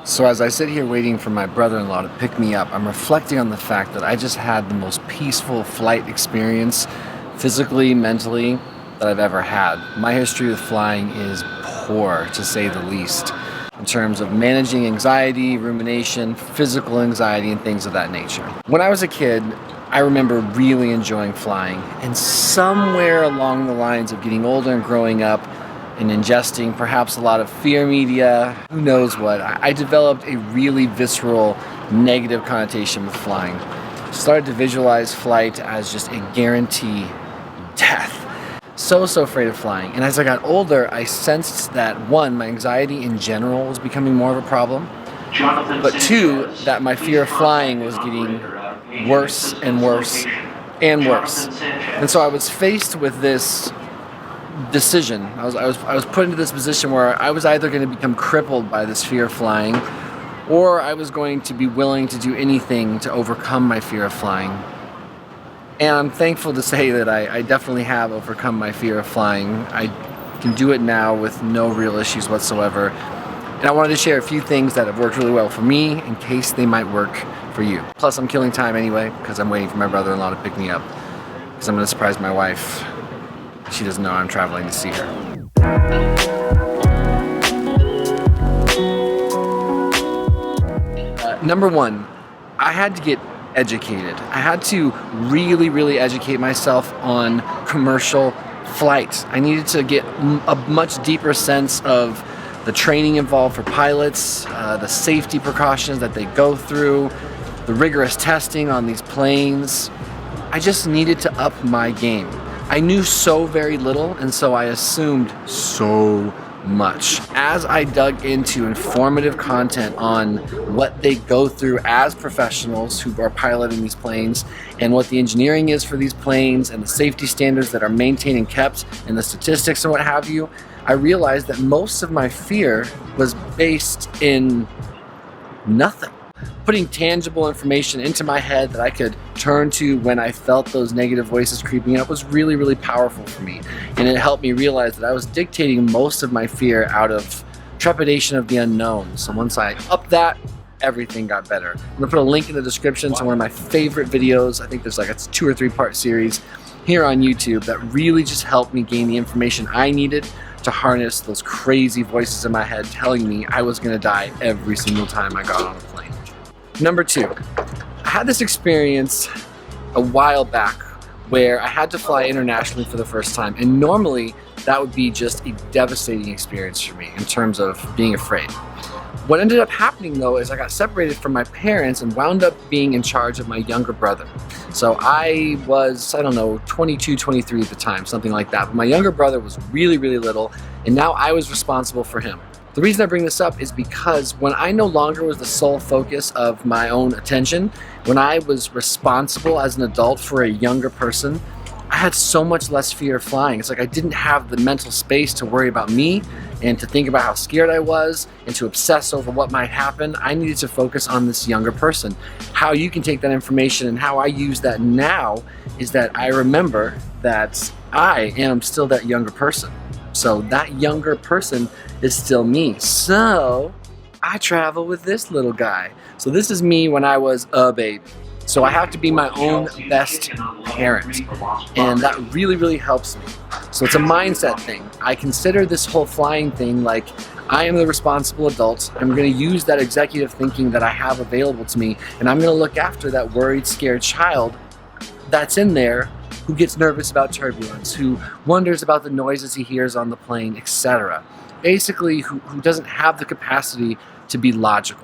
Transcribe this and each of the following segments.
So as I sit here waiting for my brother-in-law to pick me up, I'm reflecting on the fact that I just had the most peaceful flight experience, physically, mentally, that I've ever had. My history with flying is poor, to say the least, in terms of managing anxiety, rumination, physical anxiety, and things of that nature. When I was a kid, I remember really enjoying flying, and somewhere along the lines of getting older and growing up, and ingesting perhaps a lot of fear media, who knows what, I developed a really visceral negative connotation with flying. Started to visualize flight as just a guarantee death. So afraid of flying. And as I got older, I sensed that one, my anxiety in general was becoming more of a problem, but two, that my fear of flying was getting worse and worse and worse. And so I was faced with this decision. I was put into this position where I was either going to become crippled by this fear of flying, or I was going to be willing to do anything to overcome my fear of flying. And I'm thankful to say that I definitely have overcome my fear of flying. I can do it now with no real issues whatsoever. And I wanted to share a few things that have worked really well for me in case they might work for you. Plus, I'm killing time anyway because I'm waiting for my brother-in-law to pick me up, because I'm going to surprise my wife. She doesn't know I'm traveling to see her. Number one, I had to get educated. I had to really educate myself on commercial flights. I needed to get a much deeper sense of the training involved for pilots, the safety precautions that they go through, the rigorous testing on these planes. I just needed to up my game. I knew so very little, and so I assumed so much. As I dug into informative content on what they go through as professionals who are piloting these planes, and what the engineering is for these planes, and the safety standards that are maintained and kept, and the statistics and what have you, I realized that most of my fear was based in nothing. Putting tangible information into my head that I could turn to when I felt those negative voices creeping up was really powerful for me. And it helped me realize that I was dictating most of my fear out of trepidation of the unknown. So once I upped that, everything got better. I'm gonna put a link in the description to one of my favorite videos. I think there's like a 2 or 3 part series here on YouTube that really just helped me gain the information I needed to harness those crazy voices in my head telling me I was gonna die every single time I got on a plane. Number 2, I had this experience a while back where I had to fly internationally for the first time, and normally that would be just a devastating experience for me in terms of being afraid. What ended up happening though is I got separated from my parents and wound up being in charge of my younger brother. So I was, 22, 23 at the time, something like that. But my younger brother was really little, and now I was responsible for him. The reason I bring this up is because when I no longer was the sole focus of my own attention, when I was responsible as an adult for a younger person, I had so much less fear of flying. It's like I didn't have the mental space to worry about me and to think about how scared I was and to obsess over what might happen. I needed to focus on this younger person. How you can take that information and how I use that now is that I remember that I am still that younger person. So that younger person is still me. So I travel with this little guy. So this is me when I was a baby. So I have to be my own best parent, and that really helps me. So it's a mindset thing. I consider this whole flying thing like I am the responsible adult. I'm going to use that executive thinking that I have available to me, and I'm going to look after that worried, scared child that's in there who gets nervous about turbulence, who wonders about the noises he hears on the plane, etc. Basically, who doesn't have the capacity to be logical.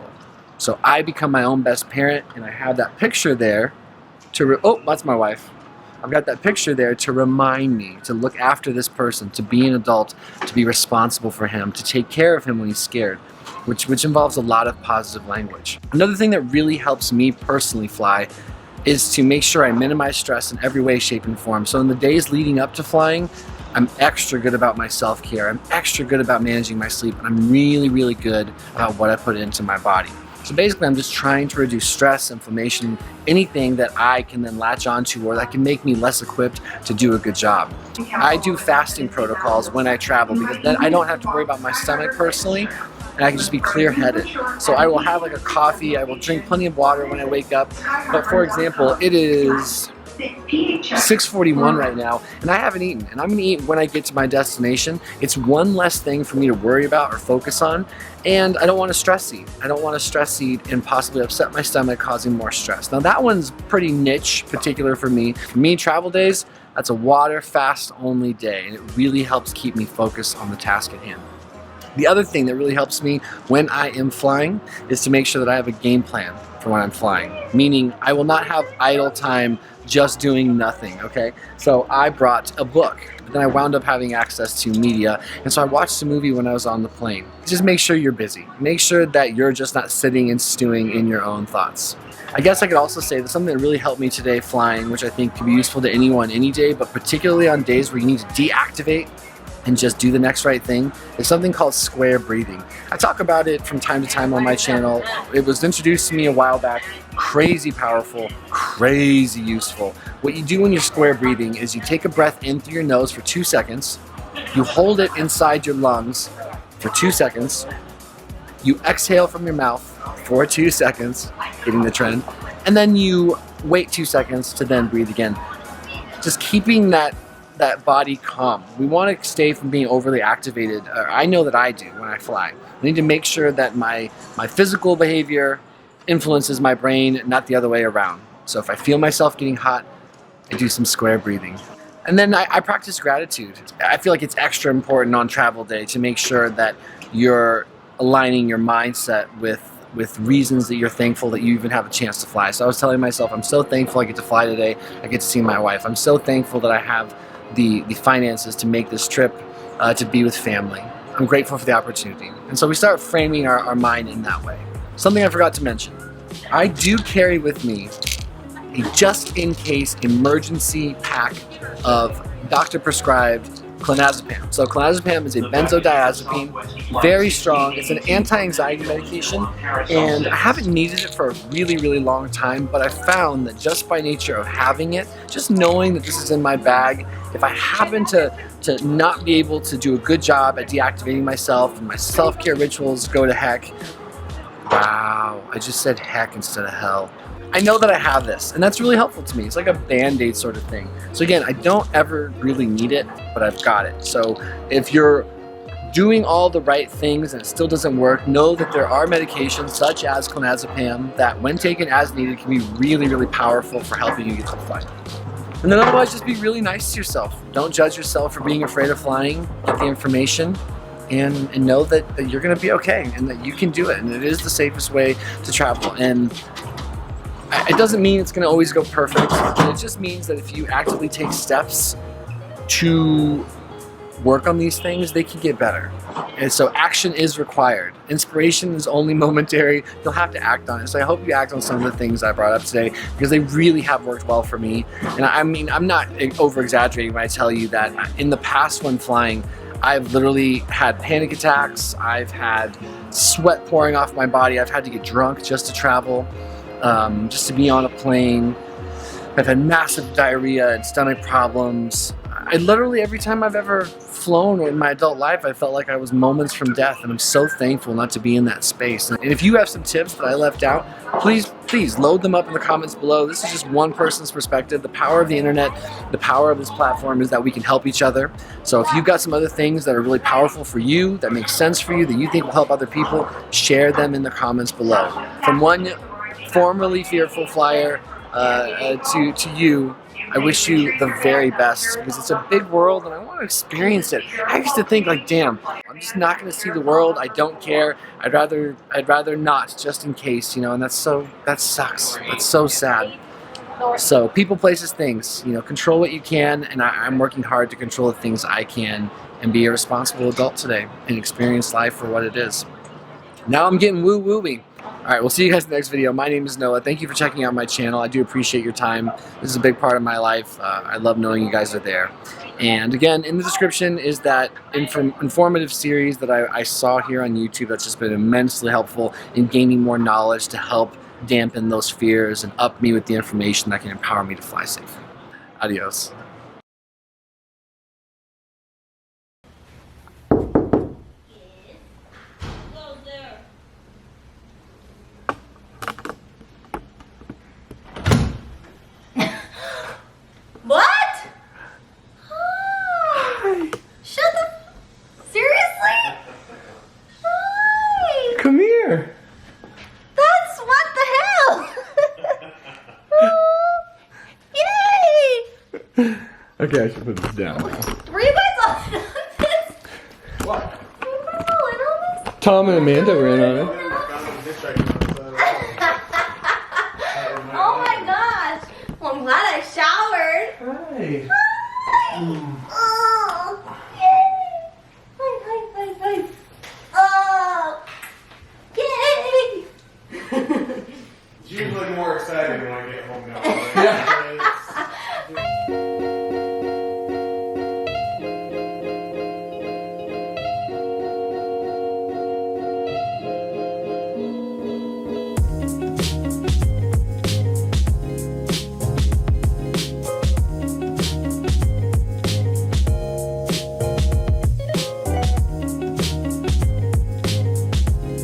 So I become my own best parent, and I have that picture there to, oh, that's my wife. I've got that picture there to remind me to look after this person, to be an adult, to be responsible for him, to take care of him when he's scared, which involves a lot of positive language. Another thing that really helps me personally fly is to make sure I minimize stress in every way, shape, and form. So in the days leading up to flying, I'm extra good about my self-care. I'm extra good about managing my sleep, and I'm really good about what I put into my body. So basically, I'm just trying to reduce stress, inflammation, anything that I can then latch onto or that can make me less equipped to do a good job. I do fasting protocols when I travel because then I don't have to worry about my stomach personally. and I can just be clear-headed. So I will have like a coffee, I will drink plenty of water when I wake up. But for example, it is 6:41 right now, and I haven't eaten, and I'm gonna eat when I get to my destination. It's one less thing for me to worry about or focus on, and I don't want to stress eat. I don't want to stress eat and possibly upset my stomach, causing more stress. Now that one's pretty niche, particular for me. For me, travel days, that's a water fast only day, and it really helps keep me focused on the task at hand. The other thing that really helps me when I am flying is to make sure that I have a game plan for when I'm flying, meaning I will not have idle time just doing nothing, okay? So I brought a book, but then I wound up having access to media, and so I watched a movie when I was on the plane. Just make sure you're busy. Make sure that you're just not sitting and stewing in your own thoughts. I guess I could also say that something that really helped me today flying, which I think could be useful to anyone any day, but particularly on days where you need to deactivate and just do the next right thing, is something called square breathing. I talk about it from time to time on my channel. It was introduced to me a while back. Crazy powerful, crazy useful. What you do when you're square breathing is you take a breath in through your nose for 2 seconds, you hold it inside your lungs for 2 seconds, you exhale from your mouth for 2 seconds, getting the trend, and then you wait 2 seconds to then breathe again. Just keeping that body calm. We want to stay from being overly activated. I know that I do when I fly. I need to make sure that my physical behavior influences my brain, not the other way around. So if I feel myself getting hot, I do some square breathing. And then I practice gratitude. I feel like it's extra important on travel day to make sure that you're aligning your mindset with reasons that you're thankful that you even have a chance to fly. So I was telling myself, I'm so thankful I get to fly today. I get to see my wife. I'm so thankful that I have the finances to make this trip to be with family. I'm grateful for the opportunity. And so we start framing our mind in that way. Something I forgot to mention. I do carry with me a just-in-case emergency pack of doctor-prescribed clonazepam. So clonazepam is a benzodiazepine, very strong. It's an anti-anxiety medication, and I haven't needed it for a really, really long time, but I found that just by nature of having it, just knowing that this is in my bag, if I happen to not be able to do a good job at deactivating myself and my self-care rituals go to heck, wow, I just said heck instead of hell. I know that I have this, and that's really helpful to me. It's like a Band-Aid sort of thing. So again, I don't ever really need it, but I've got it. So if you're doing all the right things and it still doesn't work, know that there are medications such as clonazepam that when taken as needed can be really, really powerful for helping you get to the flight. And then otherwise, just be really nice to yourself. Don't judge yourself for being afraid of flying. Get the information and know that you're gonna be okay and that you can do it, and it is the safest way to travel. And it doesn't mean it's going to always go perfect. It just means that if you actively take steps to work on these things, they can get better. And so action is required. Inspiration is only momentary. You'll have to act on it. So I hope you act on some of the things I brought up today, because they really have worked well for me. And I mean, I'm not over-exaggerating when I tell you that in the past when flying, I've literally had panic attacks. I've had sweat pouring off my body. I've had to get drunk just to travel. Just to be on a plane. I've had massive diarrhea and stomach problems. I literally, every time I've ever flown in my adult life, I felt like I was moments from death, and I'm so thankful not to be in that space. And if you have some tips that I left out, please load them up in the comments below. This is just one person's perspective. The power of the internet, the power of this platform is that we can help each other. So if you've got some other things that are really powerful for you, that make sense for you, that you think will help other people, share them in the comments below. From one formerly fearful flyer to you, I wish you the very best, because it's a big world and I want to experience it. I used to think like, damn, I'm just not going to see the world. I don't care. I'd rather not, just in case, you know. And that sucks. That's so sad. So people, places, things, you know, control what you can, and I'm working hard to control the things I can and be a responsible adult today and experience life for what it is. Now I'm getting woo-woo-y. Alright, we'll see you guys in the next video. My name is Noah. Thank you for checking out my channel. I do appreciate your time. This is a big part of my life. I love knowing you guys are there. And again, in the description is that informative series that I saw here on YouTube that's just been immensely helpful in gaining more knowledge to help dampen those fears and up me with the information that can empower me to fly safe. Adios. here. That's what the hell? Yay! Okay, I should put this down now. Were you guys all in on this? What? Were you guys all in on this? Tom and Amanda were in on it. Oh my gosh! Well, I'm glad I showered. Hi. Oh, yay! Hi. Oh, yay! You look more excited when I get home now. Yeah.